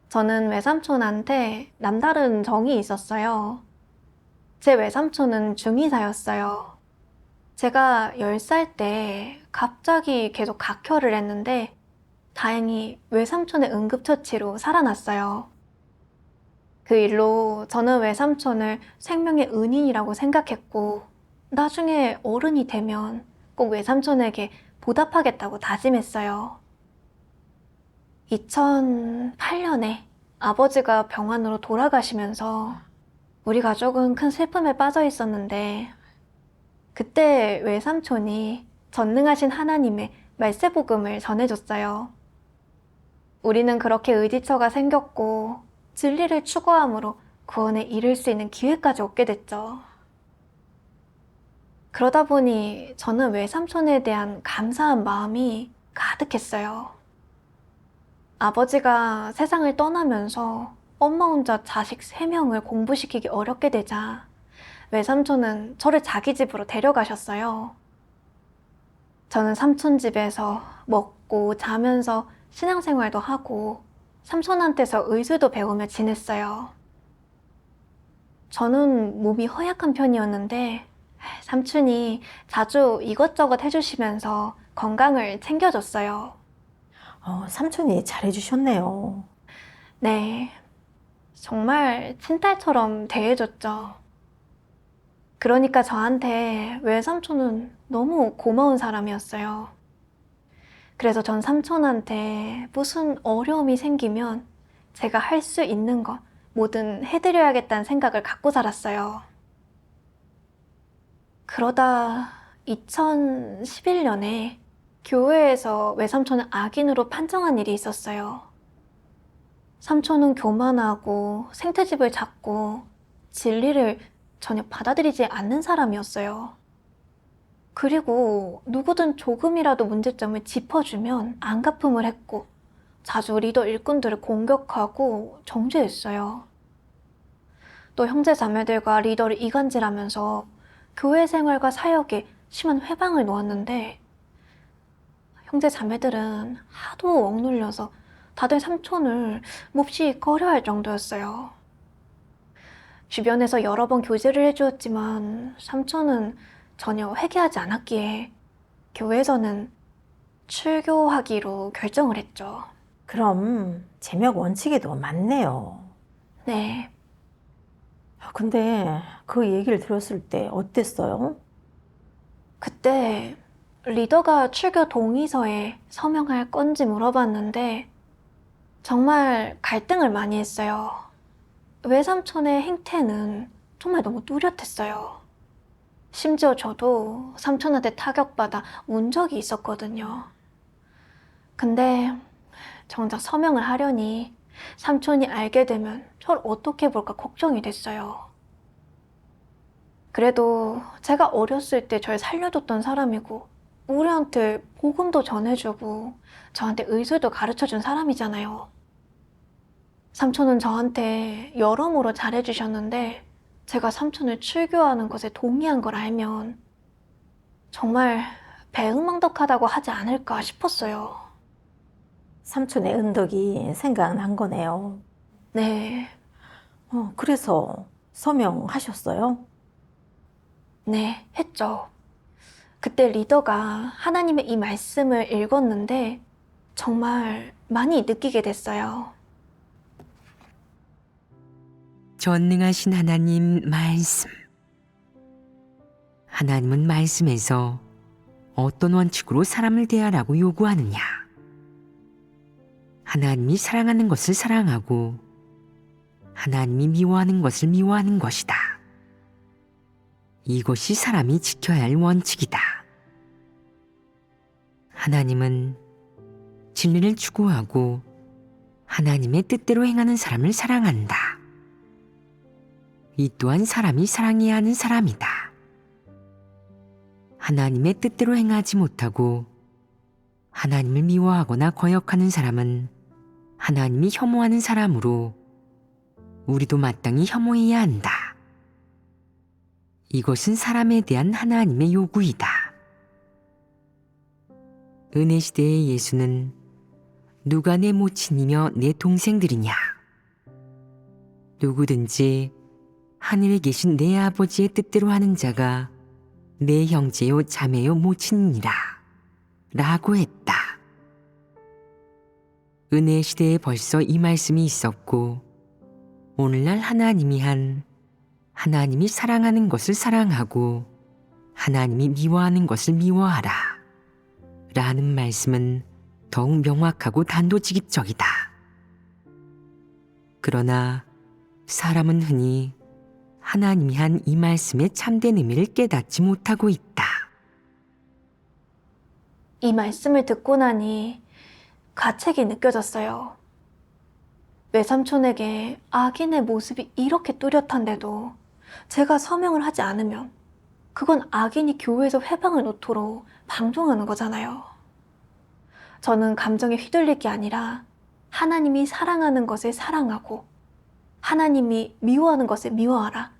저는 외삼촌한테 남다른 정이 있었어요. 제 외삼촌은 중의사였어요. 제가 10살 때 갑자기 계속 각혈을 했는데 다행히 외삼촌의 응급처치로 살아났어요. 그 일로 저는 외삼촌을 생명의 은인이라고 생각했고 나중에 어른이 되면 꼭 외삼촌에게 보답하겠다고 다짐했어요. 2008년에 아버지가 병원으로 돌아가시면서 우리 가족은 큰 슬픔에 빠져 있었는데 그때 외삼촌이 전능하신 하나님의 말세복음을 전해줬어요. 우리는 그렇게 의지처가 생겼고 진리를 추구함으로 구원에 이를 수 있는 기회까지 얻게 됐죠. 그러다 보니 저는 외삼촌에 대한 감사한 마음이 가득했어요. 아버지가 세상을 떠나면서 엄마 혼자 자식 3명을 공부시키기 어렵게 되자 외삼촌은 저를 자기 집으로 데려가셨어요. 저는 삼촌 집에서 먹고 자면서 신앙생활도 하고 삼촌한테서 의술도 배우며 지냈어요. 저는 몸이 허약한 편이었는데 삼촌이 자주 이것저것 해주시면서 건강을 챙겨줬어요. 삼촌이 잘해주셨네요. 네, 정말 친딸처럼 대해줬죠. 그러니까 저한테 외삼촌은 너무 고마운 사람이었어요. 그래서 전 삼촌한테 무슨 어려움이 생기면 제가 할 수 있는 것 뭐든 해드려야겠다는 생각을 갖고 살았어요. 그러다 2011년에 교회에서 외삼촌을 악인으로 판정한 일이 있었어요. 삼촌은 교만하고 생트집을 잡고 진리를 전혀 받아들이지 않는 사람이었어요. 그리고 누구든 조금이라도 문제점을 짚어주면 안갚음을 했고 자주 리더 일꾼들을 공격하고 정죄했어요. 또 형제 자매들과 리더를 이간질하면서 교회 생활과 사역에 심한 회방을 놓았는데 형제 자매들은 하도 억눌려서 다들 삼촌을 몹시 꺼려할 정도였어요. 주변에서 여러 번 교제를 해주었지만 삼촌은 전혀 회개하지 않았기에 교회에서는 출교하기로 결정을 했죠. 그럼 제명 원칙에도 맞네요. 네, 근데 그 얘기를 들었을 때 어땠어요? 그때 리더가 출교 동의서에 서명할 건지 물어봤는데 정말 갈등을 많이 했어요. 외삼촌의 행태는 정말 너무 뚜렷했어요. 심지어 저도 삼촌한테 타격받아 운 적이 있었거든요. 근데 정작 서명을 하려니 삼촌이 알게 되면 저를 어떻게 볼까 걱정이 됐어요. 그래도 제가 어렸을 때 절 살려줬던 사람이고 우리한테 복음도 전해주고 저한테 의술도 가르쳐준 사람이잖아요. 삼촌은 저한테 여러모로 잘해주셨는데 제가 삼촌을 출교하는 것에 동의한 걸 알면 정말 배은망덕하다고 하지 않을까 싶었어요. 삼촌의 은덕이 생각난 거네요. 네, 그래서 서명하셨어요? 네, 했죠. 그때 리더가 하나님의 이 말씀을 읽었는데 정말 많이 느끼게 됐어요. 전능하신 하나님 말씀. 하나님은 말씀에서 어떤 원칙으로 사람을 대하라고 요구하느냐? 하나님이 사랑하는 것을 사랑하고 하나님이 미워하는 것을 미워하는 것이다. 이것이 사람이 지켜야 할 원칙이다. 하나님은 진리를 추구하고 하나님의 뜻대로 행하는 사람을 사랑한다. 이 또한 사람이 사랑해야 하는 사람이다. 하나님의 뜻대로 행하지 못하고 하나님을 미워하거나 거역하는 사람은 하나님이 혐오하는 사람으로 우리도 마땅히 혐오해야 한다. 이것은 사람에 대한 하나님의 요구이다. 은혜 시대의 예수는 누가 내 모친이며 내 동생들이냐? 누구든지 하늘에 계신 내 아버지의 뜻대로 하는 자가 내 형제요 자매요 모친이니라 라고 했다. 은혜 시대에 벌써 이 말씀이 있었고 오늘날 하나님이 사랑하는 것을 사랑하고 하나님이 미워하는 것을 미워하라 라는 말씀은 더욱 명확하고 단도직입적이다. 그러나 사람은 흔히 하나님이 한 이 말씀의 참된 의미를 깨닫지 못하고 있다. 이 말씀을 듣고 나니 가책이 느껴졌어요. 외삼촌에게 악인의 모습이 이렇게 뚜렷한데도 제가 서명을 하지 않으면 그건 악인이 교회에서 회방을 놓도록 방종하는 거잖아요. 저는 감정에 휘둘릴 게 아니라 하나님이 사랑하는 것을 사랑하고 하나님이 미워하는 것을 미워하라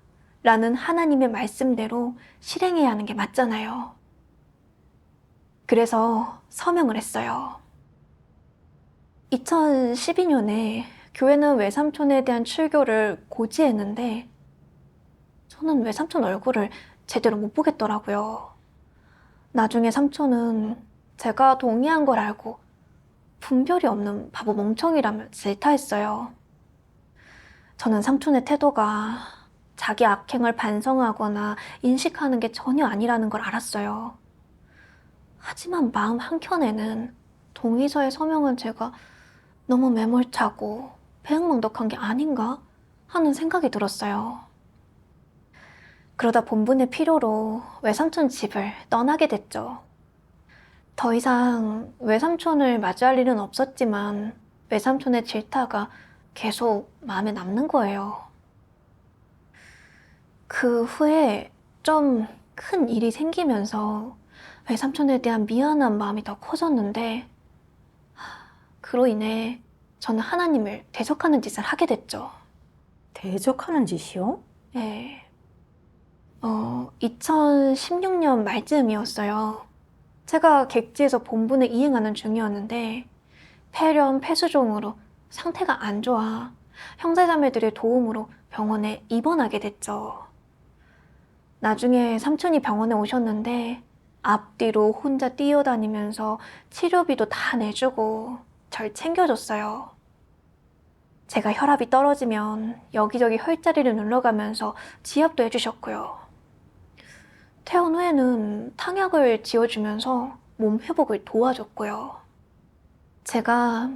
라는 하나님의 말씀대로 실행해야 하는 게 맞잖아요. 그래서 서명을 했어요. 2012년에 교회는 외삼촌에 대한 출교를 고지했는데 저는 외삼촌 얼굴을 제대로 못 보겠더라고요. 나중에 삼촌은 제가 동의한 걸 알고 분별이 없는 바보 멍청이라며 질타했어요. 저는 삼촌의 태도가 자기 악행을 반성하거나 인식하는 게 전혀 아니라는 걸 알았어요. 하지만 마음 한켠에는 동의서에 서명한 제가 너무 매몰차고 배은망덕한 게 아닌가 하는 생각이 들었어요. 그러다 본분의 필요로 외삼촌 집을 떠나게 됐죠. 더 이상 외삼촌을 마주할 일은 없었지만 외삼촌의 질타가 계속 마음에 남는 거예요. 그 후에 좀 큰 일이 생기면서 외삼촌에 대한 미안한 마음이 더 커졌는데 그로 인해 저는 하나님을 대적하는 짓을 하게 됐죠. 대적하는 짓이요? 네. 2016년 말쯤이었어요. 제가 객지에서 본분을 이행하는 중이었는데 폐렴, 폐수종으로 상태가 안 좋아 형제자매들의 도움으로 병원에 입원하게 됐죠. 나중에 삼촌이 병원에 오셨는데 앞뒤로 혼자 뛰어다니면서 치료비도 다 내주고 절 챙겨줬어요. 제가 혈압이 떨어지면 여기저기 혈자리를 눌러가면서 지압도 해주셨고요. 퇴원 후에는 탕약을 지어주면서 몸 회복을 도와줬고요. 제가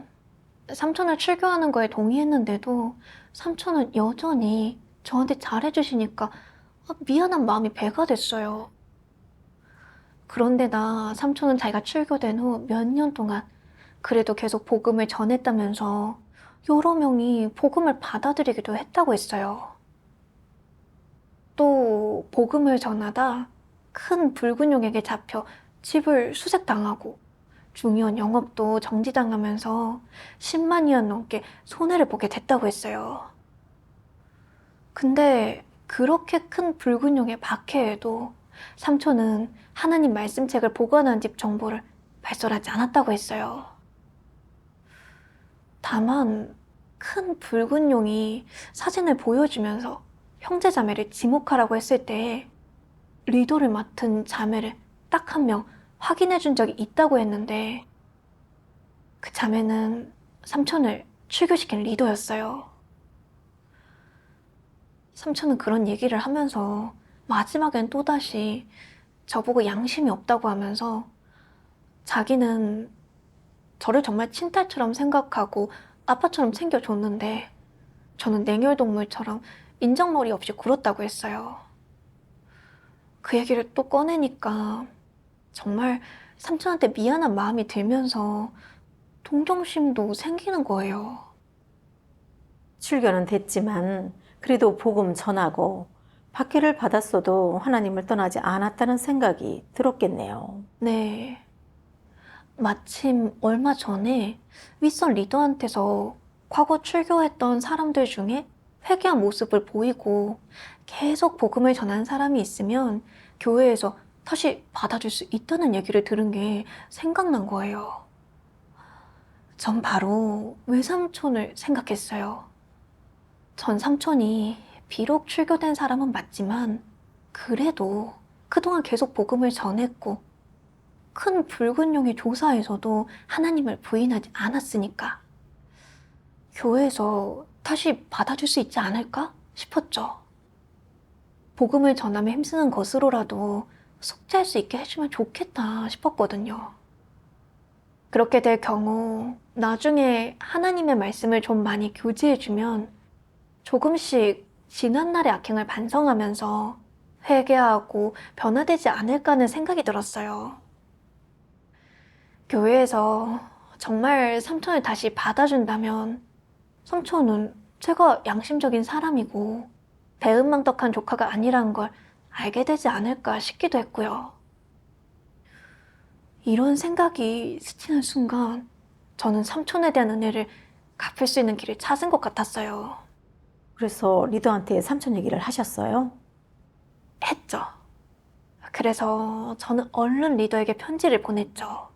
삼촌을 출교하는 거에 동의했는데도 삼촌은 여전히 저한테 잘해주시니까 미안한 마음이 배가 됐어요. 그런데다 삼촌은 자기가 출교된 후 몇 년 동안 그래도 계속 복음을 전했다면서 여러 명이 복음을 받아들이기도 했다고 했어요. 또 복음을 전하다 큰 붉은 용에게 잡혀 집을 수색당하고 중요한 영업도 정지당하면서 10만 위안 넘게 손해를 보게 됐다고 했어요. 근데 그렇게 큰 붉은 용의 박해에도 삼촌은 하나님 말씀책을 보관한 집 정보를 발설하지 않았다고 했어요. 다만 큰 붉은 용이 사진을 보여주면서 형제자매를 지목하라고 했을 때 리더를 맡은 자매를 딱 한 명 확인해 준 적이 있다고 했는데 그 자매는 삼촌을 출교시킨 리더였어요. 삼촌은 그런 얘기를 하면서 마지막엔 또다시 저보고 양심이 없다고 하면서 자기는 저를 정말 친딸처럼 생각하고 아빠처럼 챙겨줬는데 저는 냉혈동물처럼 인정머리 없이 굴었다고 했어요. 그 얘기를 또 꺼내니까 정말 삼촌한테 미안한 마음이 들면서 동정심도 생기는 거예요. 출교는 됐지만 그래도 복음 전하고 박해를 받았어도 하나님을 떠나지 않았다는 생각이 들었겠네요. 네. 마침 얼마 전에 윗선 리더한테서 과거 출교했던 사람들 중에 회개한 모습을 보이고 계속 복음을 전한 사람이 있으면 교회에서 다시 받아줄 수 있다는 얘기를 들은 게 생각난 거예요. 전 바로 외삼촌을 생각했어요. 전 삼촌이 비록 출교된 사람은 맞지만 그래도 그동안 계속 복음을 전했고 큰 붉은 용의 조사에서도 하나님을 부인하지 않았으니까 교회에서 다시 받아줄 수 있지 않을까 싶었죠. 복음을 전하며 힘쓰는 것으로라도 속죄할 수 있게 해주면 좋겠다 싶었거든요. 그렇게 될 경우 나중에 하나님의 말씀을 좀 많이 교제해주면 조금씩 지난날의 악행을 반성하면서 회개하고 변화되지 않을까 하는 생각이 들었어요. 교회에서 정말 삼촌을 다시 받아준다면 삼촌은 제가 양심적인 사람이고 배은망덕한 조카가 아니라는 걸 알게 되지 않을까 싶기도 했고요. 이런 생각이 스치는 순간 저는 삼촌에 대한 은혜를 갚을 수 있는 길을 찾은 것 같았어요. 그래서 리더한테 삼촌 얘기를 하셨어요? 했죠. 그래서 저는 얼른 리더에게 편지를 보냈죠.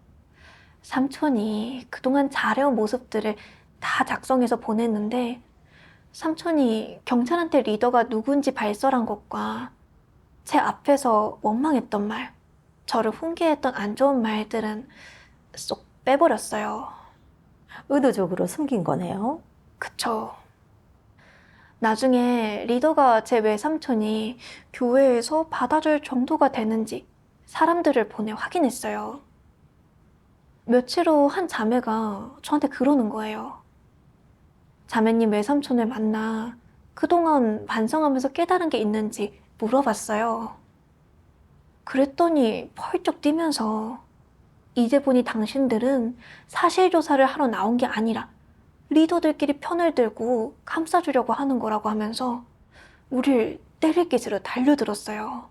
삼촌이 그동안 잘해온 모습들을 다 작성해서 보냈는데 삼촌이 경찰한테 리더가 누군지 발설한 것과 제 앞에서 원망했던 말, 저를 훈계했던 안 좋은 말들은 쏙 빼버렸어요. 의도적으로 숨긴 거네요. 그쵸. 나중에 리더가 제 외삼촌이 교회에서 받아줄 정도가 되는지 사람들을 보내 확인했어요. 며칠 후 한 자매가 저한테 그러는 거예요. 자매님 외삼촌을 만나 그동안 반성하면서 깨달은 게 있는지 물어봤어요. 그랬더니 펄쩍 뛰면서 이제 보니 당신들은 사실조사를 하러 나온 게 아니라 리더들끼리 편을 들고 감싸주려고 하는 거라고 하면서 우릴 때릴 기세로 달려들었어요.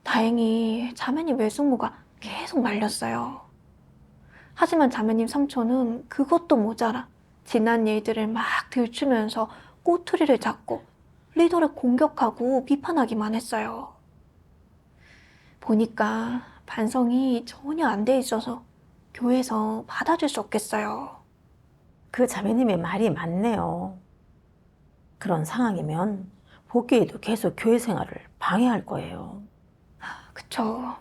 다행히 자매님 외숙모가 계속 말렸어요. 하지만 자매님 삼촌은 그것도 모자라 지난 일들을 막 들추면서 꼬투리를 잡고 리더를 공격하고 비판하기만 했어요. 보니까 반성이 전혀 안 돼 있어서 교회에서 받아줄 수 없겠어요. 그 자매님의 말이 맞네요. 그런 상황이면 복귀에도 계속 교회 생활을 방해할 거예요. 그쵸.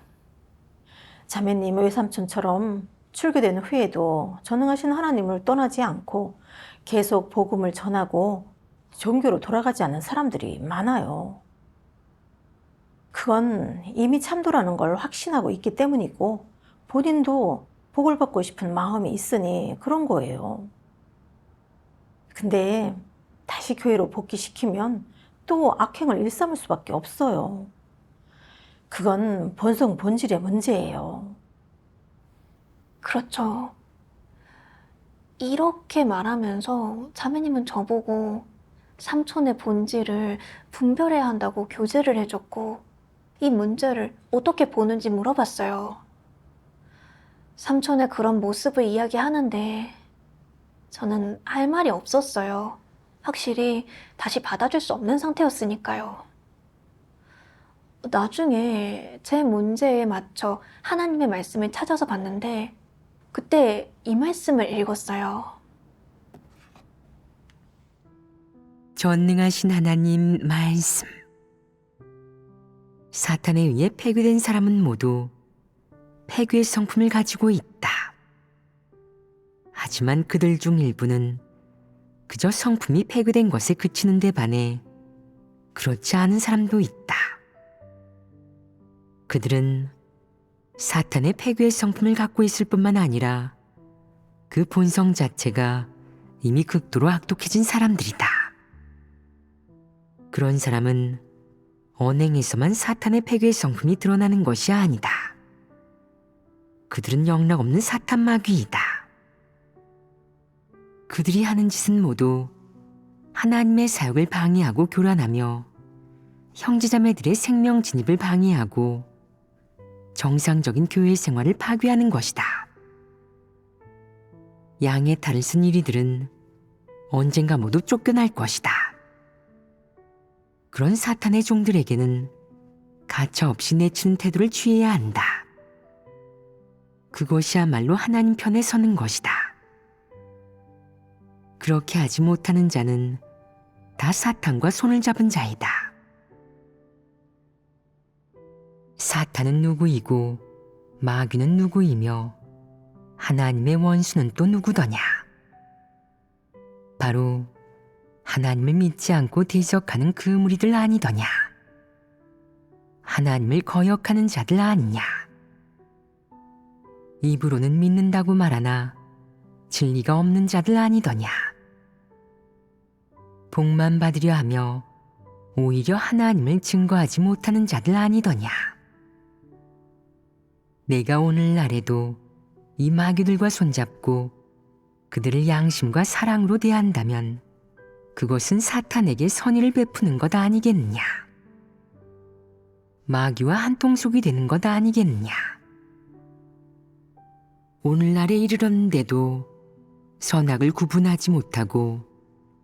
자매님 외삼촌처럼 출교된 후에도 전능하신 하나님을 떠나지 않고 계속 복음을 전하고 종교로 돌아가지 않는 사람들이 많아요. 그건 이미 참도라는 걸 확신하고 있기 때문이고 본인도 복을 받고 싶은 마음이 있으니 그런 거예요. 근데 다시 교회로 복귀시키면 또 악행을 일삼을 수밖에 없어요. 그건 본성 본질의 문제예요. 그렇죠. 이렇게 말하면서 자매님은 저보고 삼촌의 본질을 분별해야 한다고 교제를 해줬고 이 문제를 어떻게 보는지 물어봤어요. 삼촌의 그런 모습을 이야기하는데 저는 할 말이 없었어요. 확실히 다시 받아줄 수 없는 상태였으니까요. 나중에 제 문제에 맞춰 하나님의 말씀을 찾아서 봤는데 그때 이 말씀을 읽었어요. 전능하신 하나님 말씀. 사탄에 의해 폐괴된 사람은 모두 폐괴의 성품을 가지고 있다. 하지만 그들 중 일부는 그저 성품이 폐괴된 것에 그치는 데 반해 그렇지 않은 사람도 있다. 그들은 사탄의 폐괴의 성품을 갖고 있을 뿐만 아니라 그 본성 자체가 이미 극도로 악독해진 사람들이다. 그런 사람은 언행에서만 사탄의 폐괴의 성품이 드러나는 것이 아니다. 그들은 영락없는 사탄 마귀이다. 그들이 하는 짓은 모두 하나님의 사역을 방해하고 교란하며 형제자매들의 생명 진입을 방해하고 정상적인 교회 생활을 파괴하는 것이다. 양의 탈을 쓴 이리들은 언젠가 모두 쫓겨날 것이다. 그런 사탄의 종들에게는 가차없이 내치는 태도를 취해야 한다. 그것이야말로 하나님 편에 서는 것이다. 그렇게 하지 못하는 자는 다 사탄과 손을 잡은 자이다. 사탄은 누구이고 마귀는 누구이며 하나님의 원수는 또 누구더냐? 바로 하나님을 믿지 않고 대적하는 그 무리들 아니더냐? 하나님을 거역하는 자들 아니냐? 입으로는 믿는다고 말하나 진리가 없는 자들 아니더냐? 복만 받으려 하며 오히려 하나님을 증거하지 못하는 자들 아니더냐? 내가 오늘날에도 이 마귀들과 손잡고 그들을 양심과 사랑으로 대한다면 그것은 사탄에게 선의를 베푸는 것 아니겠느냐? 마귀와 한통속이 되는 것 아니겠느냐? 오늘날에 이르렀는데도 선악을 구분하지 못하고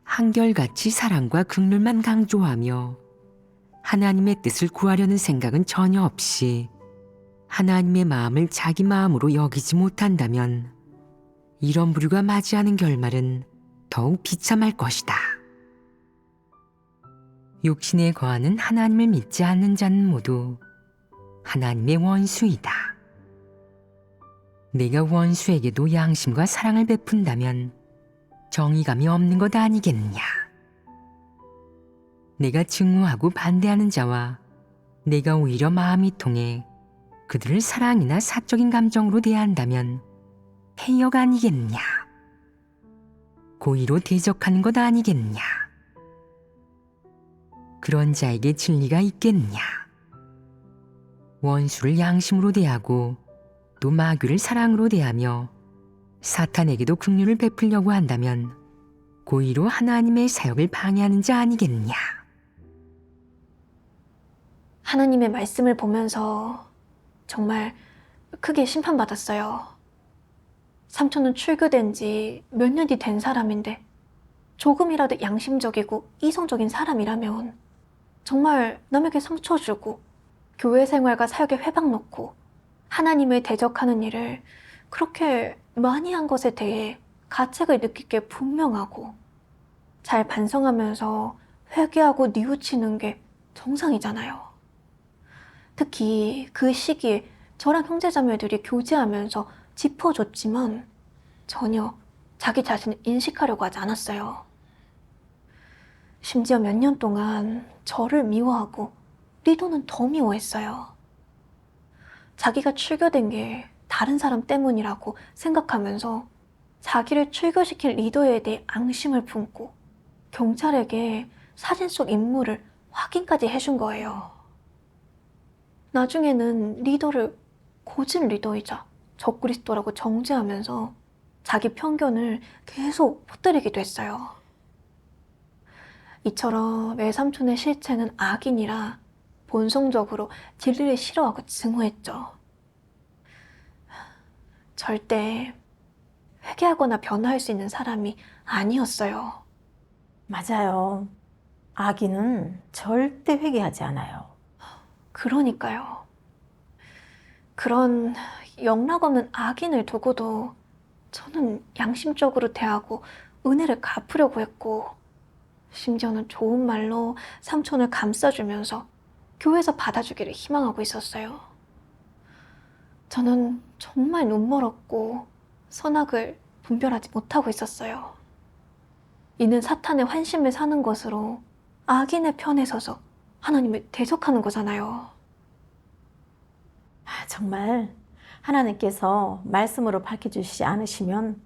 한결같이 사랑과 긍휼만 강조하며 하나님의 뜻을 구하려는 생각은 전혀 없이 하나님의 마음을 자기 마음으로 여기지 못한다면 이런 부류가 맞이하는 결말은 더욱 비참할 것이다. 육신에 거하는 하나님을 믿지 않는 자는 모두 하나님의 원수이다. 내가 원수에게도 양심과 사랑을 베푼다면 정의감이 없는 것 아니겠느냐? 내가 증오하고 반대하는 자와 내가 오히려 마음이 통해 그들을 사랑이나 사적인 감정으로 대한다면 해역 아니겠느냐? 고의로 대적하는 것 아니겠느냐? 그런 자에게 진리가 있겠느냐? 원수를 양심으로 대하고 또 마귀를 사랑으로 대하며 사탄에게도 긍휼을 베풀려고 한다면 고의로 하나님의 사역을 방해하는 자 아니겠느냐? 하나님의 말씀을 보면서 정말 크게 심판받았어요. 삼촌은 출교된 지 몇 년이 된 사람인데 조금이라도 양심적이고 이성적인 사람이라면 정말 남에게 상처 주고 교회 생활과 사역에 회방 놓고 하나님을 대적하는 일을 그렇게 많이 한 것에 대해 가책을 느낄 게 분명하고 잘 반성하면서 회개하고 뉘우치는 게 정상이잖아요. 특히 그 시기에 저랑 형제자매들이 교제하면서 짚어줬지만 전혀 자기 자신을 인식하려고 하지 않았어요. 심지어 몇 년 동안 저를 미워하고 리도는 더 미워했어요. 자기가 출교된 게 다른 사람 때문이라고 생각하면서 자기를 출교시킨 리더에 대해 앙심을 품고 경찰에게 사진 속 인물을 확인까지 해준 거예요. 나중에는 리더를 거짓 리더이자 적그리스도라고 정죄하면서 자기 편견을 계속 퍼뜨리기도 했어요. 이처럼 외삼촌의 실체는 악인이라 본성적으로 진리를 싫어하고 증오했죠. 절대 회개하거나 변화할 수 있는 사람이 아니었어요. 맞아요. 악인은 절대 회개하지 않아요. 그러니까요. 그런 영락 없는 악인을 두고도 저는 양심적으로 대하고 은혜를 갚으려고 했고 심지어는 좋은 말로 삼촌을 감싸주면서 교회에서 받아주기를 희망하고 있었어요. 저는 정말 눈멀었고 선악을 분별하지 못하고 있었어요. 이는 사탄의 환심을 사는 것으로 악인의 편에 서서 하나님을 대적하는 거잖아요. 정말 하나님께서 말씀으로 밝혀주시지 않으시면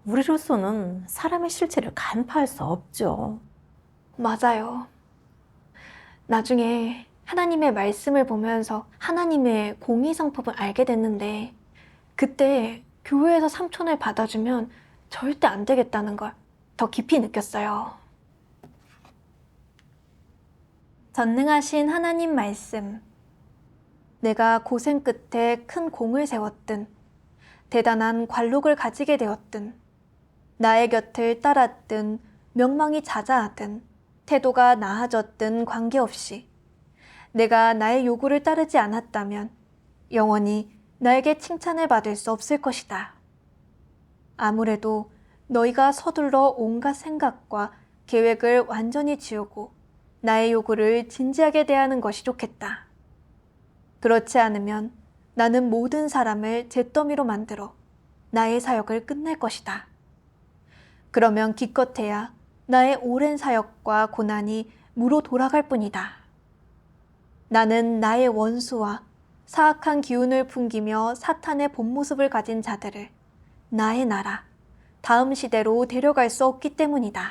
우리로서는 사람의 실체를 간파할 수 없죠. 맞아요. 나중에 하나님의 말씀을 보면서 하나님의 공의상법을 알게 됐는데 그때 교회에서 삼촌을 받아주면 절대 안 되겠다는 걸 더 깊이 느꼈어요. 전능하신 하나님 말씀. 내가 고생 끝에 큰 공을 세웠든 대단한 관록을 가지게 되었든 나의 곁을 따랐든 명망이 자자하든 태도가 나아졌든 관계없이 내가 나의 요구를 따르지 않았다면 영원히 나에게 칭찬을 받을 수 없을 것이다. 아무래도 너희가 서둘러 온갖 생각과 계획을 완전히 지우고 나의 요구를 진지하게 대하는 것이 좋겠다. 그렇지 않으면 나는 모든 사람을 잿더미로 만들어 나의 사역을 끝낼 것이다. 그러면 기껏해야 나의 오랜 사역과 고난이 무로 돌아갈 뿐이다. 나는 나의 원수와 사악한 기운을 풍기며 사탄의 본 모습을 가진 자들을 나의 나라, 다음 시대로 데려갈 수 없기 때문이다.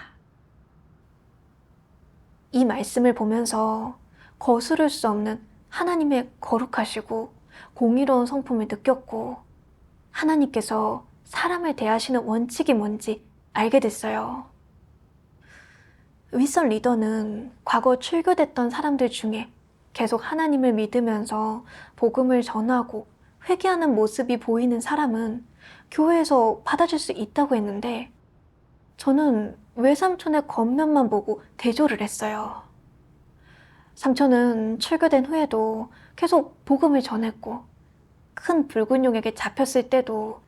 이 말씀을 보면서 거스를 수 없는 하나님의 거룩하시고 공의로운 성품을 느꼈고 하나님께서 사람을 대하시는 원칙이 뭔지 알게 됐어요. 윗선 리더는 과거 출교됐던 사람들 중에 계속 하나님을 믿으면서 복음을 전하고 회개하는 모습이 보이는 사람은 교회에서 받아줄 수 있다고 했는데 저는 외삼촌의 겉면만 보고 대조를 했어요. 삼촌은 출교된 후에도 계속 복음을 전했고 큰 붉은 용에게 잡혔을 때도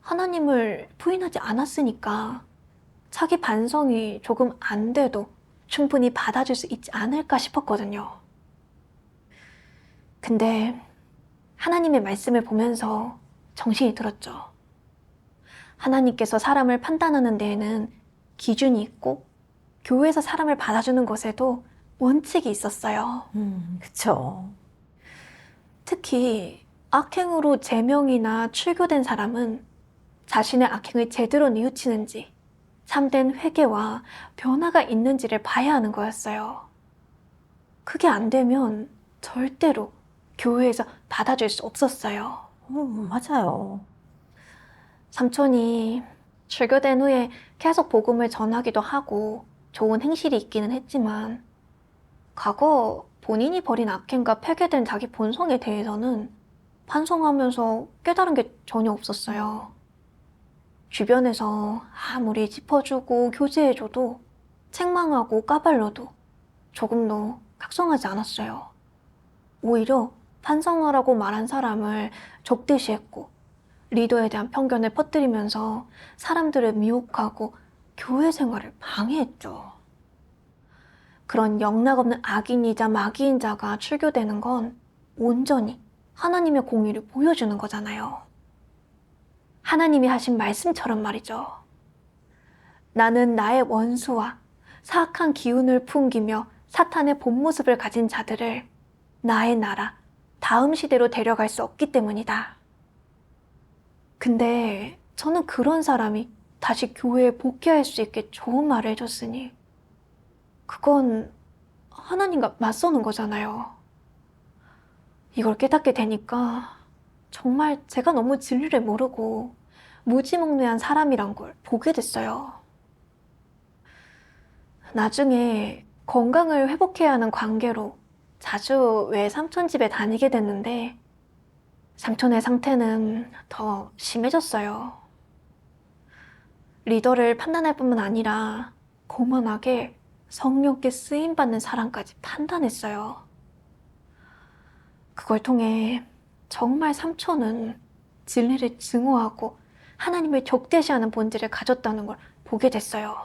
하나님을 부인하지 않았으니까 자기 반성이 조금 안 돼도 충분히 받아줄 수 있지 않을까 싶었거든요. 근데 하나님의 말씀을 보면서 정신이 들었죠. 하나님께서 사람을 판단하는 데에는 기준이 있고 교회에서 사람을 받아주는 것에도 원칙이 있었어요. 그쵸. 특히 악행으로 제명이나 출교된 사람은 자신의 악행을 제대로 뉘우치는지 참된 회개와 변화가 있는지를 봐야 하는 거였어요. 그게 안 되면 절대로 교회에서 받아줄 수 없었어요. 맞아요. 삼촌이 출교된 후에 계속 복음을 전하기도 하고 좋은 행실이 있기는 했지만 과거 본인이 벌인 악행과 폐괴된 자기 본성에 대해서는 반성하면서 깨달은 게 전혀 없었어요. 주변에서 아무리 짚어주고 교제해줘도 책망하고 까발려도 조금도 각성하지 않았어요. 오히려 반성하라고 말한 사람을 적대시했고 리더에 대한 편견을 퍼뜨리면서 사람들을 미혹하고 교회 생활을 방해했죠. 그런 영락없는 악인이자 마귀인 자가 출교되는 건 온전히 하나님의 공의를 보여주는 거잖아요. 하나님이 하신 말씀처럼 말이죠. 나는 나의 원수와 사악한 기운을 풍기며 사탄의 본 모습을 가진 자들을 나의 나라, 다음 시대로 데려갈 수 없기 때문이다. 근데 저는 그런 사람이 다시 교회에 복귀할 수 있게 좋은 말을 해줬으니 그건 하나님과 맞서는 거잖아요. 이걸 깨닫게 되니까 정말 제가 너무 진리를 모르고 무지몽매한 사람이란 걸 보게 됐어요. 나중에 건강을 회복해야 하는 관계로 자주 외삼촌 집에 다니게 됐는데 삼촌의 상태는 더 심해졌어요. 리더를 판단할 뿐만 아니라 고만하게 성령께 쓰임받는 사람까지 판단했어요. 그걸 통해 정말 삼촌은 진리를 증오하고 하나님을 적대시하는 본질을 가졌다는 걸 보게 됐어요.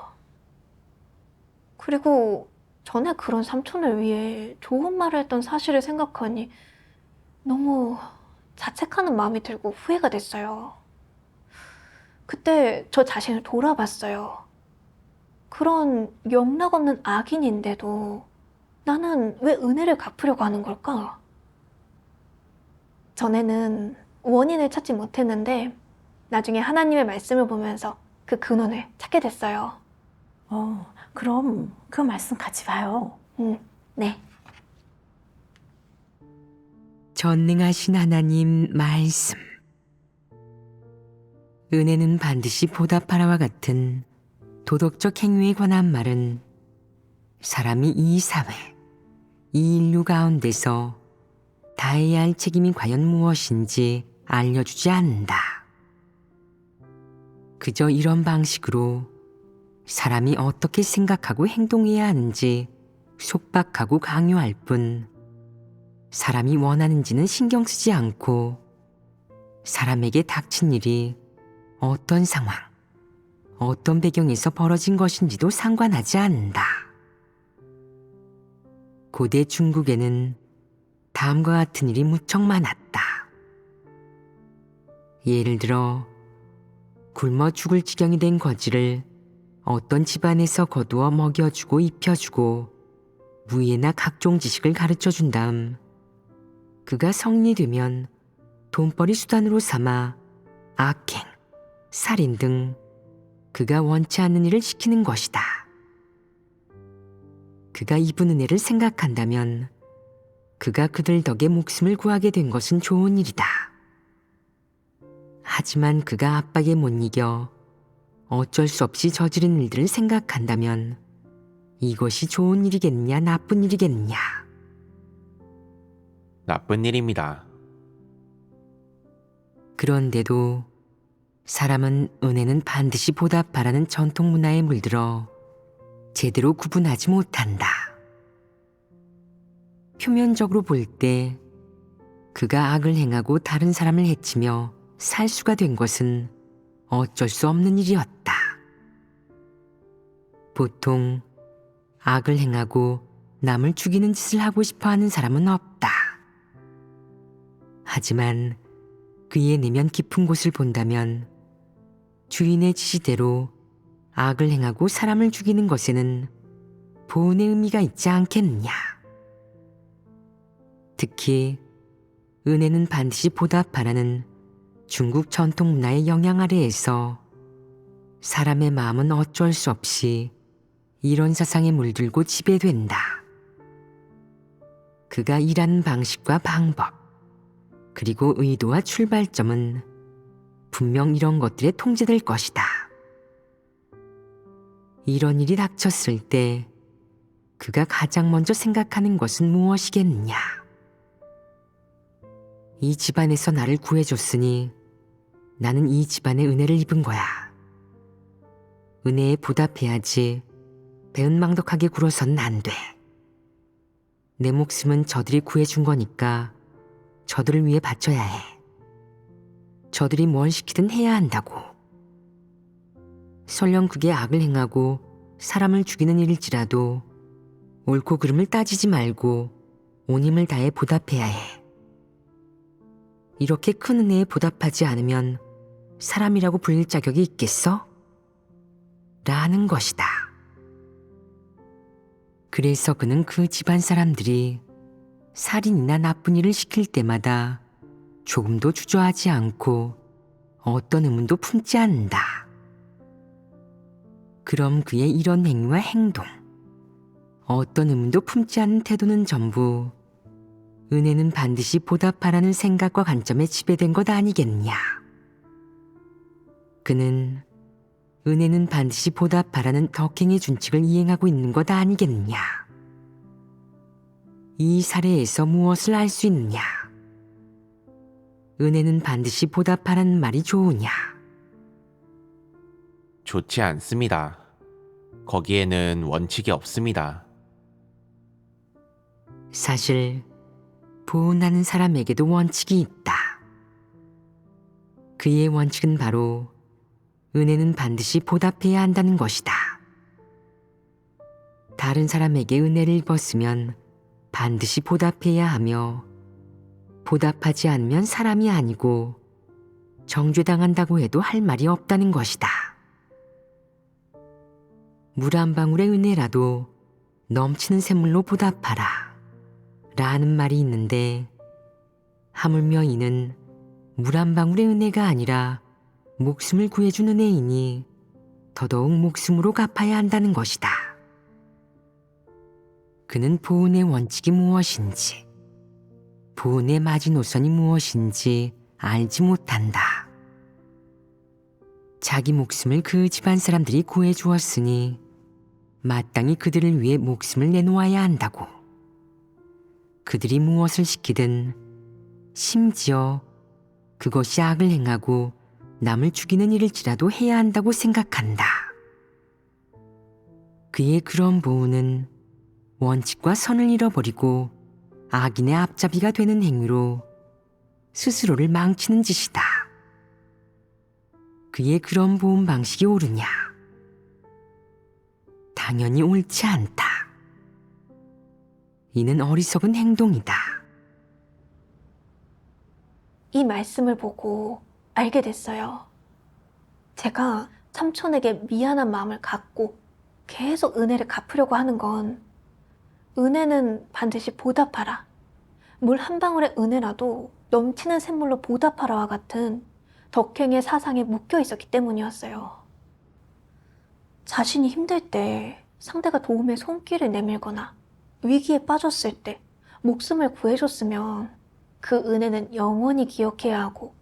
그리고 전에 그런 삼촌을 위해 좋은 말을 했던 사실을 생각하니 너무 자책하는 마음이 들고 후회가 됐어요. 그때 저 자신을 돌아봤어요. 그런 영락없는 악인인데도 나는 왜 은혜를 갚으려고 하는 걸까? 전에는 원인을 찾지 못했는데 나중에 하나님의 말씀을 보면서 그 근원을 찾게 됐어요. 그럼 그 말씀 같이 봐요. 네. 전능하신 하나님 말씀. 은혜는 반드시 보답하라와 같은 도덕적 행위에 관한 말은 사람이 이 사회, 이 인류 가운데서 다해야 할 책임이 과연 무엇인지 알려주지 않는다. 그저 이런 방식으로 사람이 어떻게 생각하고 행동해야 하는지 속박하고 강요할 뿐 사람이 원하는지는 신경 쓰지 않고 사람에게 닥친 일이 어떤 상황, 어떤 배경에서 벌어진 것인지도 상관하지 않는다. 고대 중국에는 다음과 같은 일이 무척 많았다. 예를 들어 굶어 죽을 지경이 된 거지를 어떤 집안에서 거두어 먹여주고 입혀주고 무예나 각종 지식을 가르쳐준 다음 그가 성인이 되면 돈벌이 수단으로 삼아 악행, 살인 등 그가 원치 않는 일을 시키는 것이다. 그가 입은 은혜를 생각한다면 그가 그들 덕에 목숨을 구하게 된 것은 좋은 일이다. 하지만 그가 압박에 못 이겨 어쩔 수 없이 저지른 일들을 생각한다면 이것이 좋은 일이겠냐 나쁜 일이겠냐. 나쁜 일입니다. 그런데도 사람은 은혜는 반드시 보답하라는 전통 문화에 물들어 제대로 구분하지 못한다. 표면적으로 볼 때 그가 악을 행하고 다른 사람을 해치며 살수가 된 것은 어쩔 수 없는 일이었다. 보통 악을 행하고 남을 죽이는 짓을 하고 싶어 하는 사람은 없다. 하지만 그의 내면 깊은 곳을 본다면 주인의 지시대로 악을 행하고 사람을 죽이는 것에는 보은의 의미가 있지 않겠느냐. 특히 은혜는 반드시 보답하라는 중국 전통 문화의 영향 아래에서 사람의 마음은 어쩔 수 없이 이런 사상에 물들고 지배된다. 그가 일하는 방식과 방법, 그리고 의도와 출발점은 분명 이런 것들에 통제될 것이다. 이런 일이 닥쳤을 때 그가 가장 먼저 생각하는 것은 무엇이겠느냐. 이 집안에서 나를 구해줬으니 나는 이 집안의 은혜를 입은 거야. 은혜에 보답해야지 배은망덕하게 굴어서는 안 돼. 내 목숨은 저들이 구해준 거니까 저들을 위해 바쳐야 해. 저들이 뭘 시키든 해야 한다고. 설령 그게 악을 행하고 사람을 죽이는 일일지라도 옳고 그름을 따지지 말고 온 힘을 다해 보답해야 해. 이렇게 큰 은혜에 보답하지 않으면 사람이라고 불릴 자격이 있겠어? 라는 것이다. 그래서 그는 그 집안 사람들이 살인이나 나쁜 일을 시킬 때마다 조금도 주저하지 않고 어떤 의문도 품지 않는다. 그럼 그의 이런 행위와 행동, 어떤 의문도 품지 않는 태도는 전부 은혜는 반드시 보답하라는 생각과 관점에 지배된 것 아니겠냐. 그는 은혜는 반드시 보답하라는 덕행의 준칙을 이행하고 있는 것 아니겠느냐. 이 사례에서 무엇을 알 수 있느냐. 은혜는 반드시 보답하라는 말이 좋으냐. 좋지 않습니다. 거기에는 원칙이 없습니다. 사실 보은하는 사람에게도 원칙이 있다. 그의 원칙은 바로 은혜는 반드시 보답해야 한다는 것이다. 다른 사람에게 은혜를 입었으면 반드시 보답해야 하며 보답하지 않으면 사람이 아니고 정죄당한다고 해도 할 말이 없다는 것이다. 물 한 방울의 은혜라도 넘치는 샘물로 보답하라 라는 말이 있는데 하물며 이는 물 한 방울의 은혜가 아니라 목숨을 구해준 은혜이니 더더욱 목숨으로 갚아야 한다는 것이다. 그는 보은의 원칙이 무엇인지, 보은의 마지노선이 무엇인지 알지 못한다. 자기 목숨을 그 집안 사람들이 구해주었으니 마땅히 그들을 위해 목숨을 내놓아야 한다고. 그들이 무엇을 시키든 심지어 그것이 악을 행하고 남을 죽이는 일일지라도 해야 한다고 생각한다. 그의 그런 보은은 원칙과 선을 잃어버리고 악인의 앞잡이가 되는 행위로 스스로를 망치는 짓이다. 그의 그런 보은 방식이 옳으냐? 당연히 옳지 않다. 이는 어리석은 행동이다. 이 말씀을 보고 알게 됐어요. 제가 삼촌에게 미안한 마음을 갖고 계속 은혜를 갚으려고 하는 건 은혜는 반드시 보답하라. 물 한 방울의 은혜라도 넘치는 샘물로 보답하라와 같은 덕행의 사상에 묶여 있었기 때문이었어요. 자신이 힘들 때 상대가 도움의 손길을 내밀거나 위기에 빠졌을 때 목숨을 구해줬으면 그 은혜는 영원히 기억해야 하고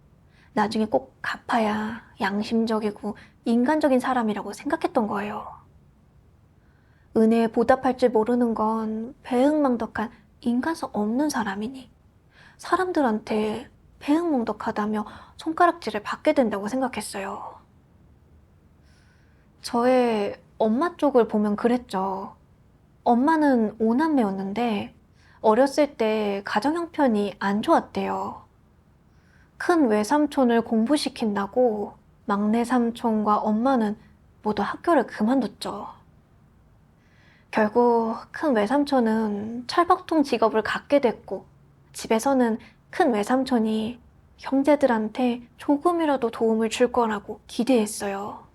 나중에 꼭 갚아야 양심적이고 인간적인 사람이라고 생각했던 거예요. 은혜에 보답할 줄 모르는 건 배은망덕한 인간성 없는 사람이니 사람들한테 배은망덕하다며 손가락질을 받게 된다고 생각했어요. 저의 엄마 쪽을 보면 그랬죠. 엄마는 5남매였는데 어렸을 때 가정 형편이 안 좋았대요. 큰 외삼촌을 공부시킨다고 막내 삼촌과 엄마는 모두 학교를 그만뒀죠. 결국 큰 외삼촌은 철밥통 직업을 갖게 됐고 집에서는 큰 외삼촌이 형제들한테 조금이라도 도움을 줄 거라고 기대했어요.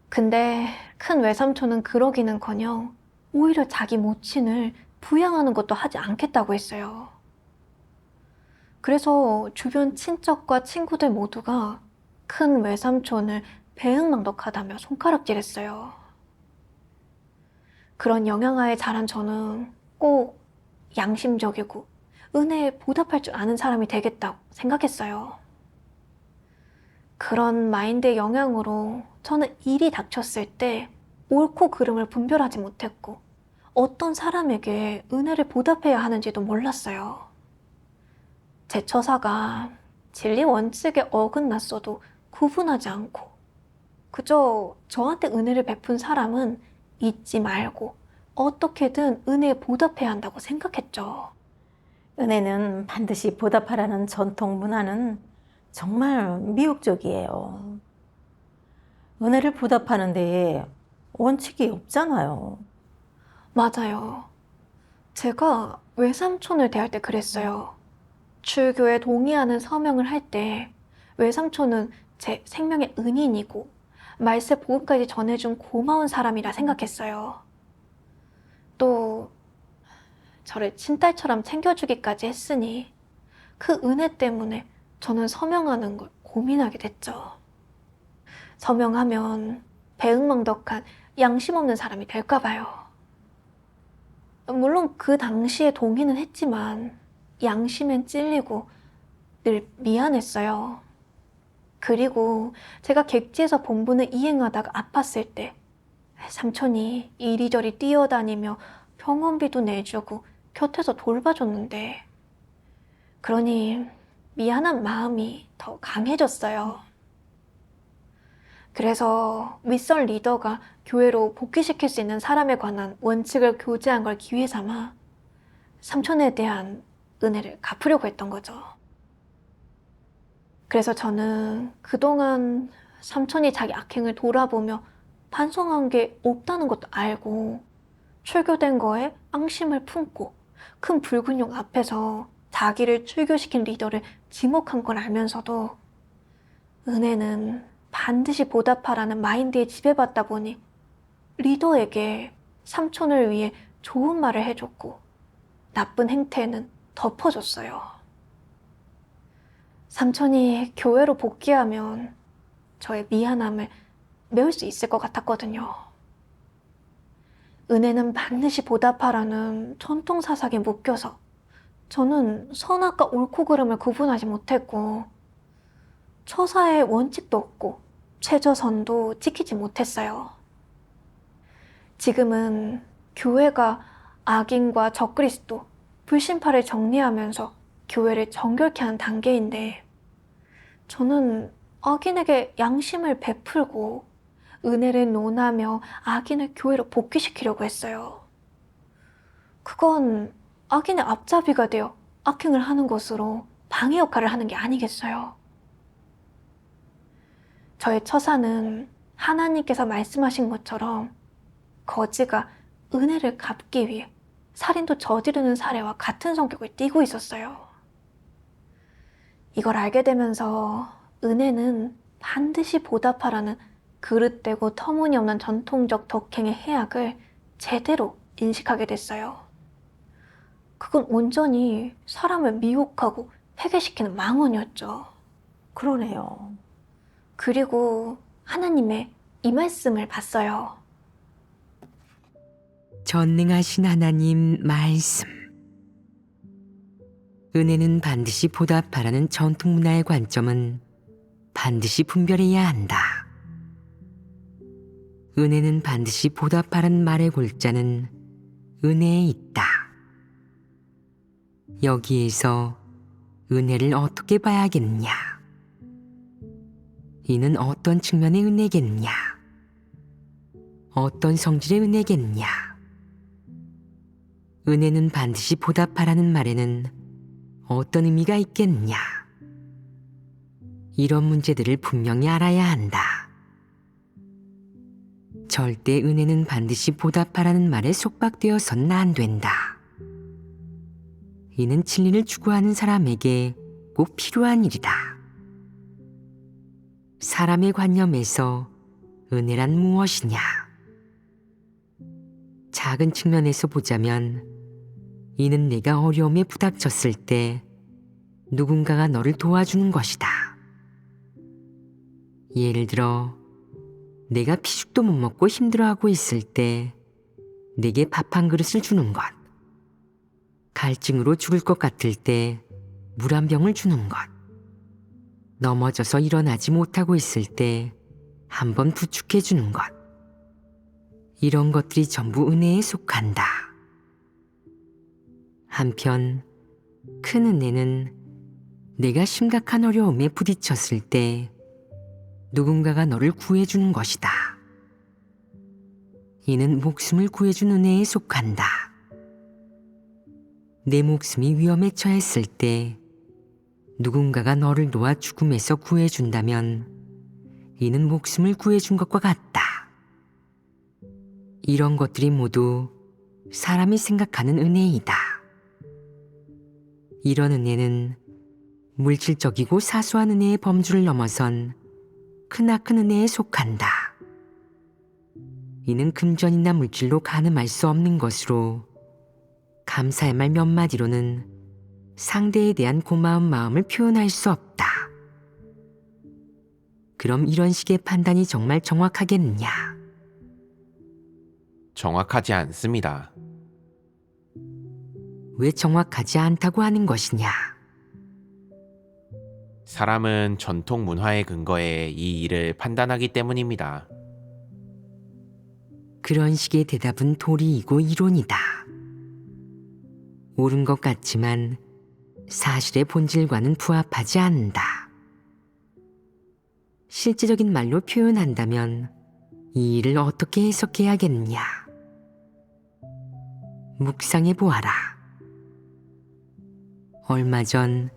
근데 큰 외삼촌은 그러기는커녕 오히려 자기 모친을 부양하는 것도 하지 않겠다고 했어요. 그래서 주변 친척과 친구들 모두가 큰 외삼촌을 배은망덕하다며 손가락질했어요. 그런 영향하에 자란 저는 꼭 양심적이고 은혜에 보답할 줄 아는 사람이 되겠다고 생각했어요. 그런 마인드의 영향으로 저는 일이 닥쳤을 때 옳고 그름을 분별하지 못했고 어떤 사람에게 은혜를 보답해야 하는지도 몰랐어요. 제 처사가 진리 원칙에 어긋났어도 구분하지 않고 그저 저한테 은혜를 베푼 사람은 잊지 말고 어떻게든 은혜에 보답해야 한다고 생각했죠. 은혜는 반드시 보답하라는 전통 문화는 정말 미혹적이에요. 은혜를 보답하는 데에 원칙이 없잖아요. 맞아요. 제가 외삼촌을 대할 때 그랬어요. 출교에 동의하는 서명을 할 때 외삼촌은 제 생명의 은인이고 말세 복음까지 전해준 고마운 사람이라 생각했어요. 또 저를 친딸처럼 챙겨주기까지 했으니 그 은혜 때문에 저는 서명하는 걸 고민하게 됐죠. 서명하면 배은망덕한 양심 없는 사람이 될까 봐요. 물론 그 당시에 동의는 했지만 양심엔 찔리고 늘 미안했어요. 그리고 제가 객지에서 본분을 이행하다가 아팠을 때 삼촌이 이리저리 뛰어다니며 병원비도 내주고 곁에서 돌봐줬는데 그러니 미안한 마음이 더 강해졌어요. 그래서 윗선 리더가 교회로 복귀시킬 수 있는 사람에 관한 원칙을 교제한 걸 기회 삼아 삼촌에 대한 은혜를 갚으려고 했던 거죠. 그래서 저는 그동안 삼촌이 자기 악행을 돌아보며 반성한 게 없다는 것도 알고 출교된 거에 앙심을 품고 큰 붉은 용 앞에서 자기를 출교시킨 리더를 지목한 걸 알면서도 은혜는 반드시 보답하라는 마인드에 지배받다 보니 리더에게 삼촌을 위해 좋은 말을 해줬고 나쁜 행태는 덮어줬어요. 삼촌이 교회로 복귀하면 저의 미안함을 메울 수 있을 것 같았거든요. 은혜는 반드시 보답하라는 전통 사상에 묶여서 저는 선악과 옳고 그름을 구분하지 못했고 처사의 원칙도 없고 최저선도 지키지 못했어요. 지금은 교회가 악인과 적그리스도, 불신파를 정리하면서 교회를 정결케 한 단계인데 저는 악인에게 양심을 베풀고 은혜를 논하며 악인을 교회로 복귀시키려고 했어요. 그건 악인의 앞잡이가 되어 악행을 하는 것으로 방해 역할을 하는 게 아니겠어요. 저의 처사는 하나님께서 말씀하신 것처럼 거지가 은혜를 갚기 위해 살인도 저지르는 사례와 같은 성격을 띠고 있었어요. 이걸 알게 되면서 은혜는 반드시 보답하라는 그릇되고 터무니없는 전통적 덕행의 해악을 제대로 인식하게 됐어요. 그건 온전히 사람을 미혹하고 회개시키는 망언이었죠. 그러네요. 그리고 하나님의 이 말씀을 봤어요. 전능하신 하나님 말씀. 은혜는 반드시 보답하라는 전통 문화의 관점은 반드시 분별해야 한다. 은혜는 반드시 보답하라는 말의 골자는 은혜에 있다. 여기에서 은혜를 어떻게 봐야겠냐? 이는 어떤 측면의 은혜겠냐? 어떤 성질의 은혜겠냐? 은혜는 반드시 보답하라는 말에는 어떤 의미가 있겠냐? 이런 문제들을 분명히 알아야 한다. 절대 은혜는 반드시 보답하라는 말에 속박되어서는 안 된다. 이는 진리를 추구하는 사람에게 꼭 필요한 일이다. 사람의 관념에서 은혜란 무엇이냐? 작은 측면에서 보자면 이는 내가 어려움에 부닥쳤을 때 누군가가 너를 도와주는 것이다. 예를 들어 내가 피죽도 못 먹고 힘들어하고 있을 때 내게 밥 한 그릇을 주는 것, 갈증으로 죽을 것 같을 때 물 한 병을 주는 것, 넘어져서 일어나지 못하고 있을 때 한 번 부축해 주는 것, 이런 것들이 전부 은혜에 속한다. 한편 큰 은혜는 내가 심각한 어려움에 부딪혔을 때 누군가가 너를 구해주는 것이다. 이는 목숨을 구해준 은혜에 속한다. 내 목숨이 위험에 처했을 때 누군가가 너를 놓아 죽음에서 구해준다면 이는 목숨을 구해준 것과 같다. 이런 것들이 모두 사람이 생각하는 은혜이다. 이런 은혜는 물질적이고 사소한 은혜의 범주를 넘어선 크나큰 은혜에 속한다. 이는 금전이나 물질로 가늠할 수 없는 것으로 감사의 말 몇 마디로는 상대에 대한 고마운 마음을 표현할 수 없다. 그럼 이런 식의 판단이 정말 정확하겠느냐? 정확하지 않습니다. 왜 정확하지 않다고 하는 것이냐? 사람은 전통 문화의 근거에 이 일을 판단하기 때문입니다. 그런 식의 대답은 도리이고 이론이다. 옳은 것 같지만 사실의 본질과는 부합하지 않는다. 실제적인 말로 표현한다면 이 일을 어떻게 해석해야겠느냐? 묵상해 보아라. 얼마 전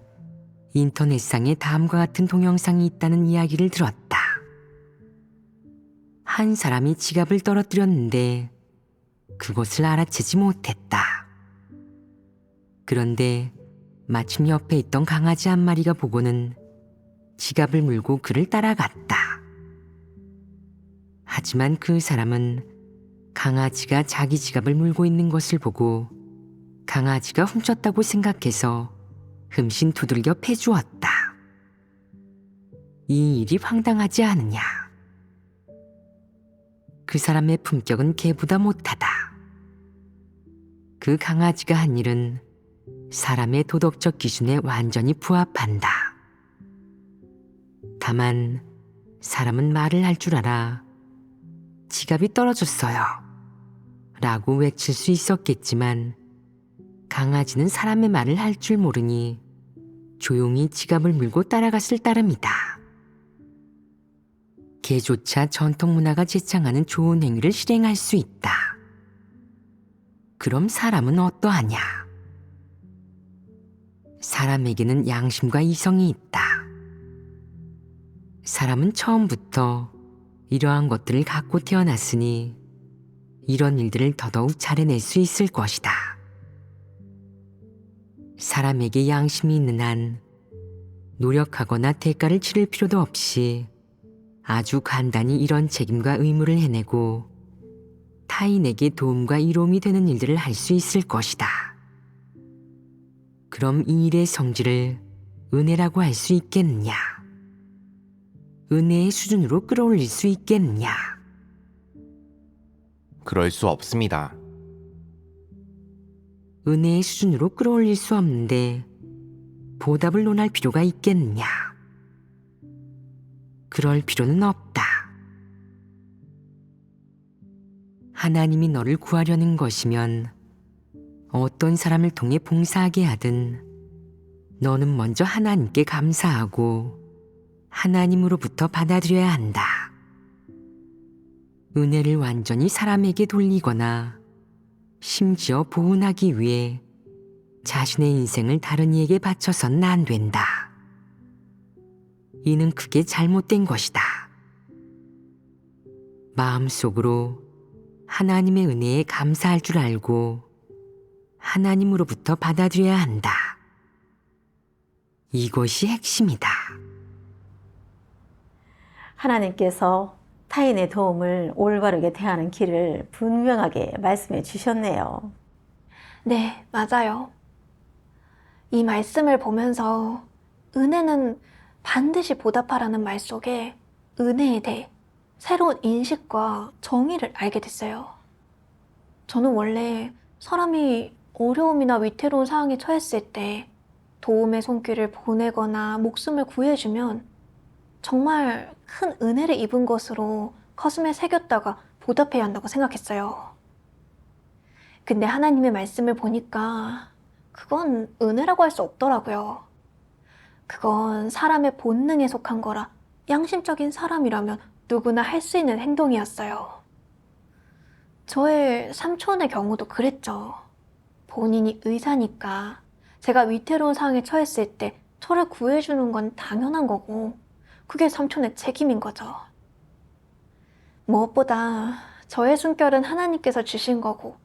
인터넷상에 다음과 같은 동영상이 있다는 이야기를 들었다. 한 사람이 지갑을 떨어뜨렸는데 그것을 알아채지 못했다. 그런데 마침 옆에 있던 강아지 한 마리가 보고는 지갑을 물고 그를 따라갔다. 하지만 그 사람은 강아지가 자기 지갑을 물고 있는 것을 보고 강아지가 훔쳤다고 생각해서 흠씬 두들겨 패주었다. 이 일이 황당하지 않으냐? 그 사람의 품격은 개보다 못하다. 그 강아지가 한 일은 사람의 도덕적 기준에 완전히 부합한다. 다만 사람은 말을 할 줄 알아 지갑이 떨어졌어요 라고 외칠 수 있었겠지만 강아지는 사람의 말을 할 줄 모르니 조용히 지갑을 물고 따라갔을 따름이다. 개조차 전통 문화가 제창하는 좋은 행위를 실행할 수 있다. 그럼 사람은 어떠하냐? 사람에게는 양심과 이성이 있다. 사람은 처음부터 이러한 것들을 갖고 태어났으니 이런 일들을 더더욱 잘해낼 수 있을 것이다. 사람에게 양심이 있는 한 노력하거나 대가를 치를 필요도 없이 아주 간단히 이런 책임과 의무를 해내고 타인에게 도움과 이로움이 되는 일들을 할 수 있을 것이다. 그럼 이 일의 성질을 은혜라고 할 수 있겠느냐? 은혜의 수준으로 끌어올릴 수 있겠느냐? 그럴 수 없습니다. 은혜의 수준으로 끌어올릴 수 없는데 보답을 논할 필요가 있겠느냐? 그럴 필요는 없다. 하나님이 너를 구하려는 것이면 어떤 사람을 통해 봉사하게 하든 너는 먼저 하나님께 감사하고 하나님으로부터 받아들여야 한다. 은혜를 완전히 사람에게 돌리거나 심지어 보은하기 위해 자신의 인생을 다른 이에게 바쳐서는 안 된다. 이는 크게 잘못된 것이다. 마음속으로 하나님의 은혜에 감사할 줄 알고 하나님으로부터 받아들여야 한다. 이것이 핵심이다. 하나님께서 타인의 도움을 올바르게 대하는 길을 분명하게 말씀해 주셨네요. 네, 맞아요. 이 말씀을 보면서 은혜는 반드시 보답하라는 말 속에 은혜에 대해 새로운 인식과 정의를 알게 됐어요. 저는 원래 사람이 어려움이나 위태로운 상황에 처했을 때 도움의 손길을 보내거나 목숨을 구해주면 정말 큰 은혜를 입은 것으로 가슴에 새겼다가 보답해야 한다고 생각했어요. 근데 하나님의 말씀을 보니까 그건 은혜라고 할 수 없더라고요. 그건 사람의 본능에 속한 거라 양심적인 사람이라면 누구나 할 수 있는 행동이었어요. 저의 삼촌의 경우도 그랬죠. 본인이 의사니까 제가 위태로운 상황에 처했을 때 저를 구해주는 건 당연한 거고 그게 삼촌의 책임인 거죠. 무엇보다 저의 숨결은 하나님께서 주신 거고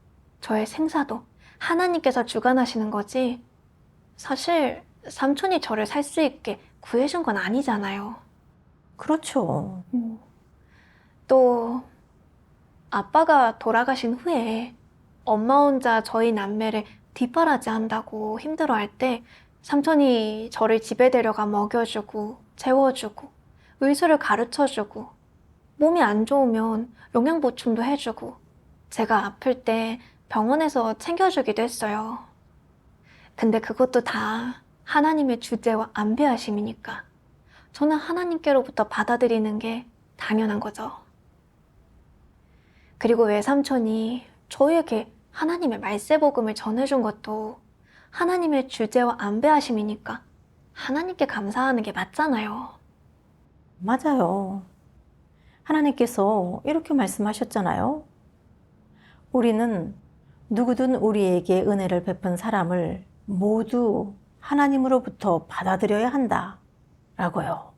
저의 생사도 하나님께서 주관하시는 거지 사실 삼촌이 저를 살 수 있게 구해준 건 아니잖아요. 그렇죠. 또 아빠가 돌아가신 후에 엄마 혼자 저희 남매를 뒷바라지 한다고 힘들어할 때 삼촌이 저를 집에 데려가 먹여주고 재워주고 의술을 가르쳐주고 몸이 안 좋으면 영양 보충도 해주고 제가 아플 때 병원에서 챙겨주기도 했어요. 근데 그것도 다 하나님의 주재와 안배하심이니까 저는 하나님께로부터 받아들이는 게 당연한 거죠. 그리고 외삼촌이 저에게 하나님의 말세복음을 전해준 것도 하나님의 주재와 안배하심이니까 하나님께 감사하는 게 맞잖아요. 맞아요. 하나님께서 이렇게 말씀하셨잖아요. 우리는 누구든 우리에게 은혜를 베푼 사람을 모두 하나님으로부터 받아들여야 한다. 라고요.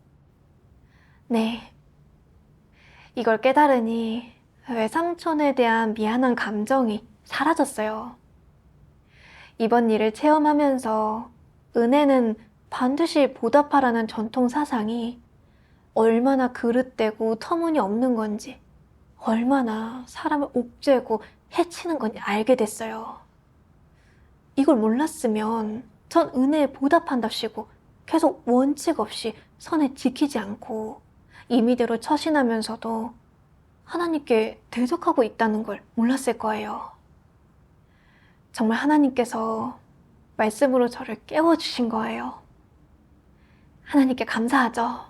네. 이걸 깨달으니 외삼촌에 대한 미안한 감정이 사라졌어요. 이번 일을 체험하면서 은혜는 반드시 보답하라는 전통 사상이 얼마나 그릇되고 터무니없는 건지, 얼마나 사람을 옥죄고 해치는 건지 알게 됐어요. 이걸 몰랐으면 전 은혜에 보답한답시고 계속 원칙 없이 선을 지키지 않고 임의대로 처신하면서도 하나님께 대적하고 있다는 걸 몰랐을 거예요. 정말 하나님께서 말씀으로 저를 깨워주신 거예요. 하나님께 감사하죠.